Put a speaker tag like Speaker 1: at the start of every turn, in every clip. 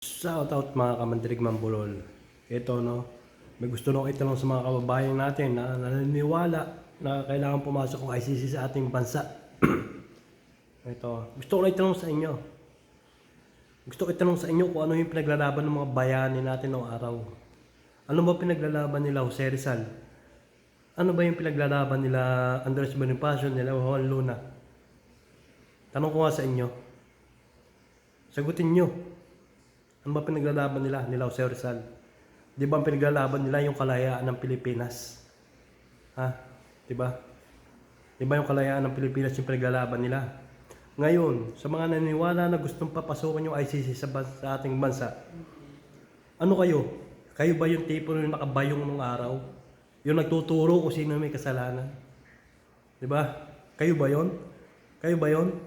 Speaker 1: Shoutout mga kamandirig Mambulol. Ito no, may gusto nung itanong sa mga kababayan natin na naniniwala na kailangan pumasok ang ICC sa ating bansa. Ito, gusto ko lang itanong sa inyo. Gusto ko itanong sa inyo kung ano yung pinaglalaban ng mga bayani natin noong araw. Ano ba pinaglalaban nila Jose Rizal? Ano ba yung pinaglalaban nila Andres Bonifacio, nila Juan Luna? Tanong ko nga sa inyo. Sagutin nyo. Ano ba pinaglalaban nila Jose Rizal? Di ba ang pinaglalaban nila yung kalayaan ng Pilipinas? Ha? Di ba? Di ba yung kalayaan ng Pilipinas yung pinaglalaban nila? Ngayon, sa mga naniniwala na gustong papasukin yung ICC sa ating bansa, ano kayo? Kayo ba yung tipo yung nakabayong nung araw? Yung nagtuturo kung sino may kasalanan? Di ba? Kayo ba yon? Kayo ba yon?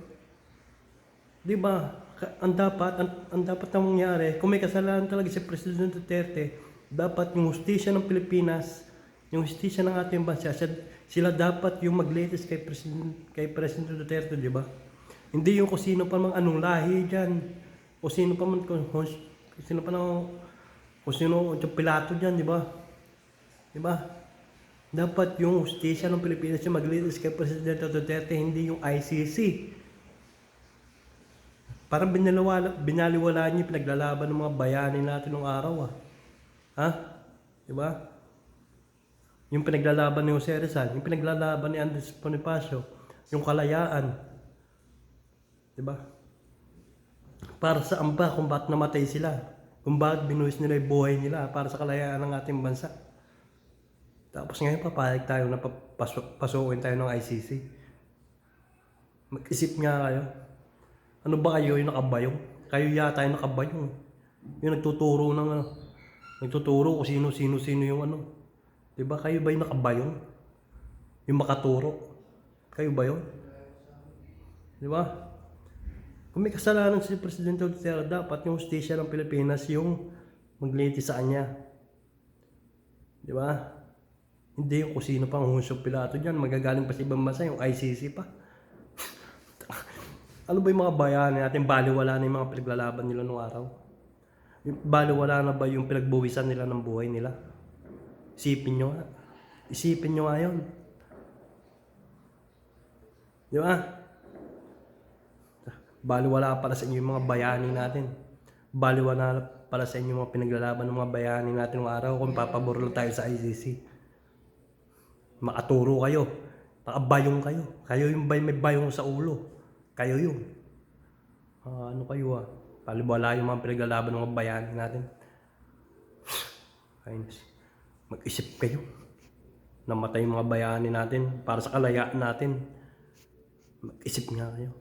Speaker 1: Di ba? Ang dapat na mangyari, kung may kasalanan talaga si President Duterte, dapat yung hustisya ng Pilipinas, yung hustisya ng ating bansa, sila dapat yung mag-latest kay President Duterte, di ba? Hindi yung kung sino pa mang anong lahi dyan, kung sino pa man, kung sino yung Pilato dyan, di ba? Di ba? Dapat yung hustisya ng Pilipinas yung mag-latest kay President Duterte, hindi yung ICC. Parang binaliwala niyo pinaglalaban ng mga bayani natin nung araw Ha? Diba? Yung pinaglalaban ni Jose Rizal, yung pinaglalaban ni Andres Bonifacio, yung kalayaan. Diba? Para saan ba kung bakit namatay sila? Kung bakit binuhis nila yung buhay nila para sa kalayaan ng ating bansa? Tapos ngayon papayag tayo na pasukin tayo ng ICC. Mag-isip nga kayo. Ano ba kayo yung nakabayong? Kayo yata yung nakabayong. Yung nagtuturo kung sino yung ano. Diba kayo ba yung nakabayong? Yung makaturo. Kayo ba yun? Diba? Kung may kasalanan si Presidente Duterte, dapat yung hustisya ng Pilipinas yung magliti sa kanya. Diba? Hindi yung kung sino pang Hunso Pilato dyan. Magagaling pa sa ibang bansa yung ICC pa. Ano ba yung mga bayani natin? Baliwala na yung mga pinaglalaban nila noong araw? Baliwala na ba yung pinagbuwisan nila ng buhay nila? Isipin nyo nga. Isipin nyo nga yun. Di ba? Baliwala para sa inyo yung mga bayani natin. Baliwala para sa inyo yung mga pinaglalaban ng mga bayani natin noong araw kung papabor lang tayo sa ICC. Makaturo kayo. Nakabayong kayo. Kayo yung may bayong sa ulo. Kayo yun. Ano kayo Baliwala yung mga pinaglalaban ng mga bayani natin. Mag-isip kayo. Namatay yung mga bayani natin para sa kalayaan natin. Mag-isip nga kayo.